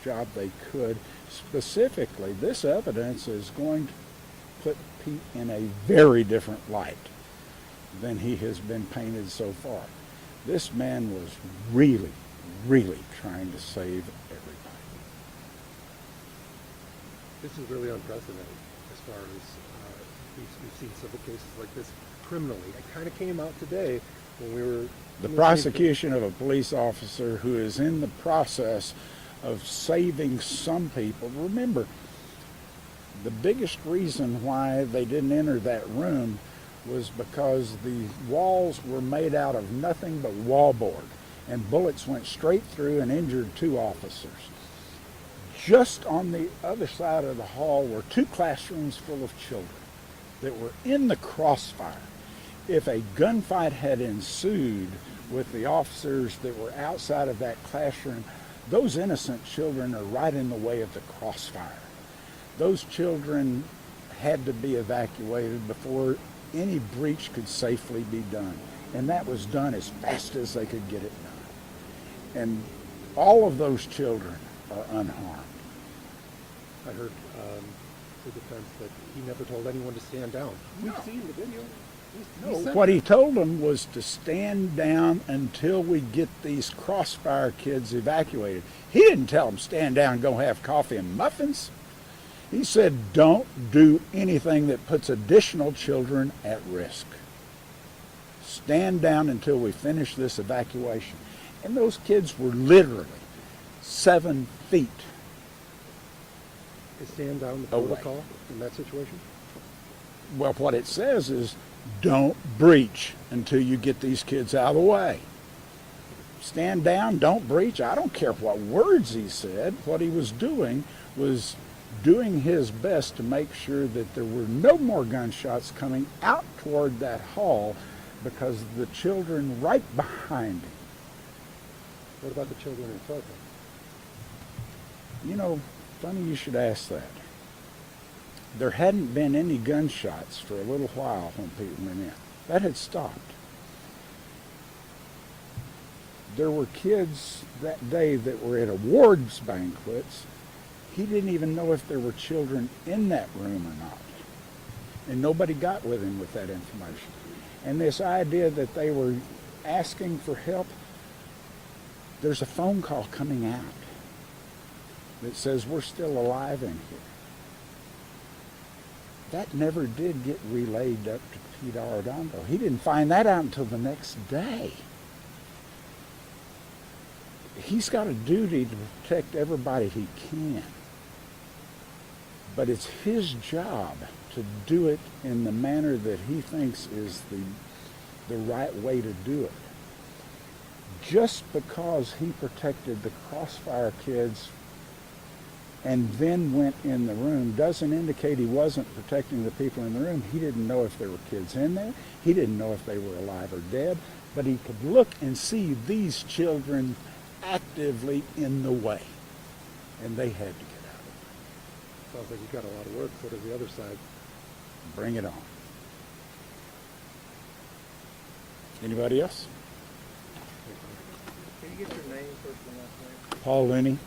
job they could. Specifically, this evidence is going to put Pete in a very different light than he has been painted so far. This man was really, really trying to save everybody. This is really unprecedented as far as we've seen civil cases like this criminally. It kind of came out today when we were... The prosecution of a police officer who is in the process of saving some people. Remember, the biggest reason why they didn't enter that room was because the walls were made out of nothing but wallboard, and bullets went straight through and injured 2 officers. Just on the other side of the hall were 2 classrooms full of children that were in the crossfire. If a gunfight had ensued with the officers that were outside of that classroom, those innocent children are right in the way of the crossfire. Those children had to be evacuated before any breach could safely be done. And that was done as fast as they could get it done. And all of those children are unharmed. I heard the defense that he never told anyone to stand down. We've seen the video. What he told them was to stand down until we get these crossfire kids evacuated. He didn't tell them stand down and go have coffee and muffins. He said don't do anything that puts additional children at risk. Stand down until we finish this evacuation. And those kids were literally 7 feet. Is stand down the protocol in that situation? Well, what it says is don't breach until you get these kids out of the way. Stand down, don't breach. I don't care what words he said. What he was doing was doing his best to make sure that there were no more gunshots coming out toward that hall because of the children right behind him. What about the children in front of him? You know, funny you should ask that. There hadn't been any gunshots for a little while when Pete went in. That had stopped. There were kids that day that were at awards banquets. He didn't even know if there were children in that room or not. And nobody got with him with that information. And this idea that they were asking for help, there's a phone call coming out that says we're still alive in here. That never did get relayed up to Pete Arredondo. He didn't find that out until the next day. He's got a duty to protect everybody he can. But it's his job to do it in the manner that he thinks is the right way to do it. Just because he protected the crossfire kids and then went in the room doesn't indicate he wasn't protecting the people in the room. He didn't know if there were kids in there. He didn't know if they were alive or dead. But he could look and see these children actively in the way. And they had to get out. Sounds like you got a lot of work. So does the other side. Bring it on. Anybody else? Can you get your name first and last name? Paul Looney.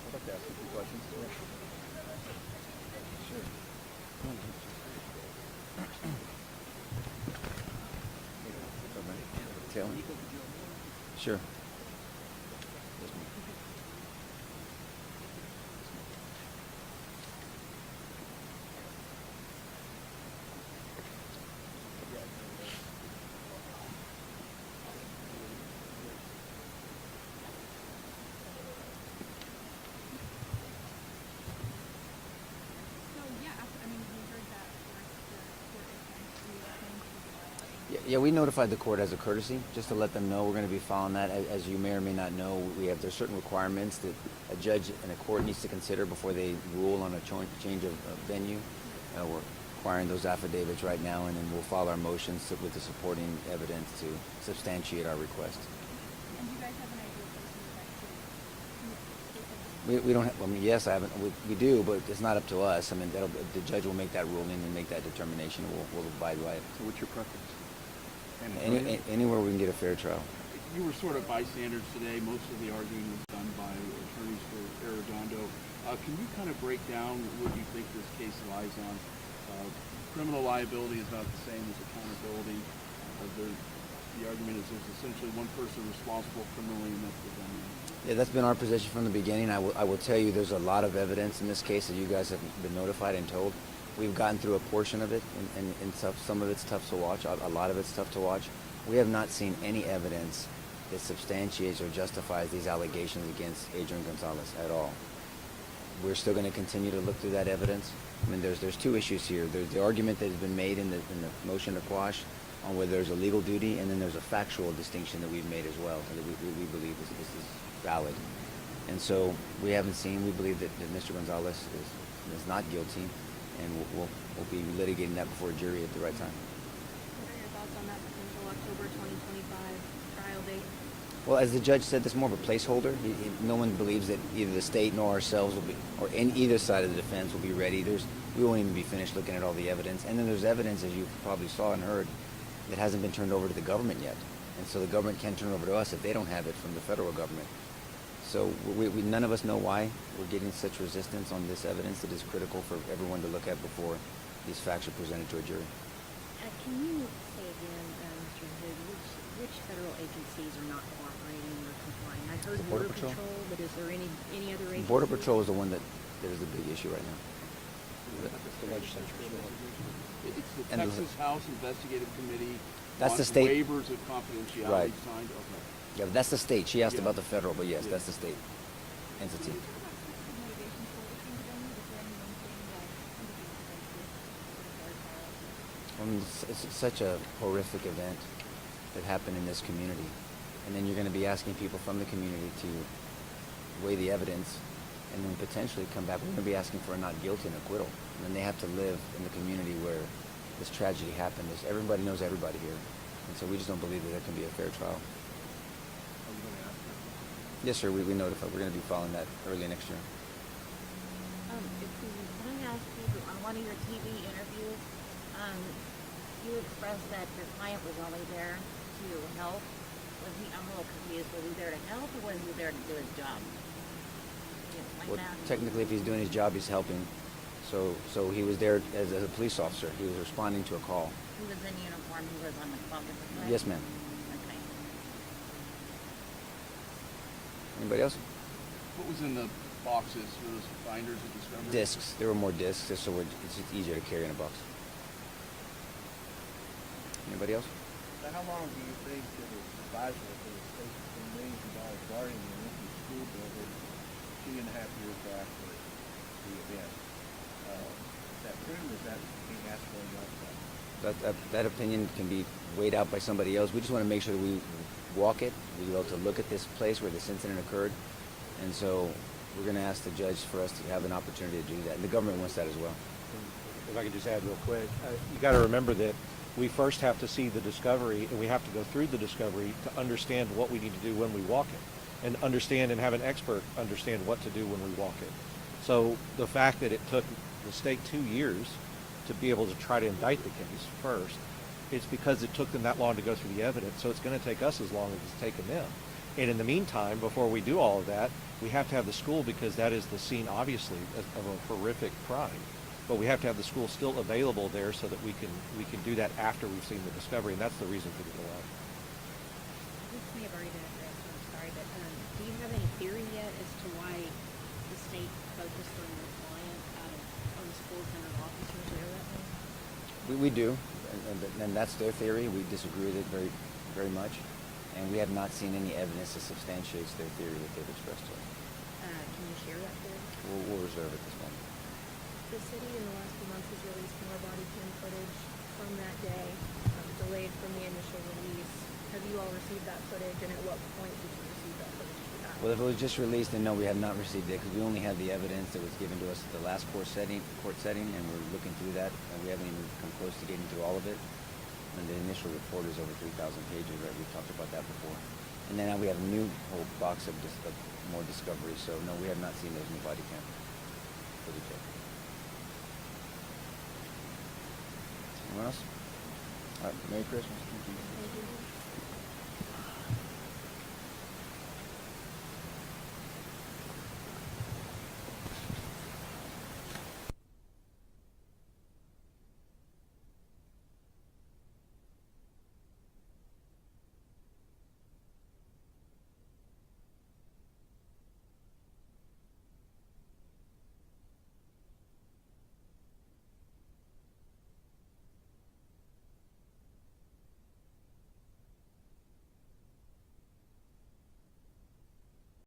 I'd like to ask a few questions. Sure. Taylor? Sure. Yeah, we notified the court as a courtesy, just to let them know we're going to be following that. As you may or may not know, there's certain requirements that a judge and a court needs to consider before they rule on a change of venue. We're requiring those affidavits right now, and then we'll file our motions with the supporting evidence to substantiate our request. And do you guys have an idea of We don't have, I mean, yes, I haven't, we do, but it's not up to us. I mean, the judge will make that ruling and make that determination, and we'll abide by it. So what's your preference? Anywhere we can get a fair trial. you were sort of bystanders today. Most of the arguing was done by attorneys for Arredondo. Can you kind of break down what you think this case lies on? Criminal liability is not the same as accountability. The argument is there's essentially one person responsible criminally, and that's the gunman. Yeah, that's been our position from the beginning. I will tell you there's a lot of evidence in this case that you guys have been notified and told. We've gotten through a portion of it, and some of it's tough to watch. A lot of it's tough to watch. We have not seen any evidence that substantiates or justifies these allegations against Adrian Gonzalez at all. We're still going to continue to look through that evidence. I mean, there's two issues here. There's the argument that has been made in the motion to quash on whether there's a legal duty, and then there's a factual distinction that we've made as well, that we believe this is valid. And so we believe that Mr. Gonzalez is not guilty, and we'll be litigating that before a jury at the right time. What are your thoughts on that potential October 2025 trial date? Well, as the judge said, this is more of a placeholder. No one believes that either the state nor ourselves will be, or in either side of the defense will be ready. We won't even be finished looking at all the evidence. And then there's evidence, as you probably saw and heard, that hasn't been turned over to the government yet. And so the government can't turn it over to us if they don't have it from the federal government. So none of us know why we're getting such resistance on this evidence that is critical for everyone to look at before these facts are presented to a jury. Can you say again, Mr. Hood, which federal agencies are not cooperating or complying? I heard Border Patrol, but is there any other agency? Border Patrol is the one that is the big issue right now. The legislature. It's the And Texas House Investigative Committee. That's the wants state. Waivers of confidentiality Right. signed. Okay. Yeah, but that's the state. She asked Yeah. about the federal, but yes, Yeah. that's the state entity. Can you talk about specific motivations for the change of venue? Is there anyone saying that individuals like this for the third trial? I mean, it's such a horrific event that happened in this community. And then you're going to be asking people from the community to weigh the evidence and then potentially come back. We're going to be asking for a not guilty and acquittal. And then they have to live in the community where this tragedy happened. Everybody knows everybody here. And so we just don't believe that there can be a fair trial. Are you going to ask her? Yes, sir, we notified. We're going to be filing that early next year. Can I ask you, on one of your TV interviews, you expressed that your client was only there to help. I'm a little confused. Was he there to help, or was he there to do his job? Can you explain Well, that? technically, if he's doing his job, he's helping. So he was there as a police officer. He was responding to a call. He was in uniform. He was on the clock at the time? Yes, ma'am. Okay. Anybody else? What was in the boxes? Were those binders of discovery? Discs. There were more discs, just so it's just easier to carry in a box. Anybody else? Now, how long do you think it is advisable for the state to remain involved guarding the empty school building 2.5 years after the event? Is that true, or is that being asked for enough? That opinion can be weighed out by somebody else. We just want to make sure that we walk it. We're able to look at this place where this incident occurred. And so we're going to ask the judge for us to have an opportunity to do that. And the government wants that as well. If I could just add real quick, you got to remember that we first have to see the discovery, and we have to go through the discovery to understand what we need to do when we walk it, and understand and have an expert understand what to do when we walk it. So the fact that it took the state 2 years to be able to try to indict the case first, it's because it took them that long to go through the evidence. So it's going to take us as long as it's taken them. And in the meantime, before we do all of that, we have to have the school, because that is the scene, obviously, of a horrific crime. But we have to have the school still available there so that we can do that after we've seen the discovery, and that's the reason for the delay. This may have already been addressed, I'm sorry, but do you have any theory yet as to why the state focused on your client out of on school-centered officers there that way? We do, and that's their theory. We disagree with it very, very much. And we have not seen any evidence that substantiates their theory that they've expressed to us. Can you share that theory? We'll reserve at this moment. The city in the last few months has released more body cam footage from that day, delayed from the initial release. Have you all received that footage, and at what point did you receive that footage? Well, if it was just released, then no, we have not received it, because we only have the evidence that was given to us at the last court setting, and we're looking through that, and we haven't even come close to getting through all of it. And the initial report is over 3,000 pages, right? We've talked about that before. And then now we have a new whole box of more discovery. So no, we have not seen those new body cam footage yet. Anyone else? All right, Merry Christmas. Thank you.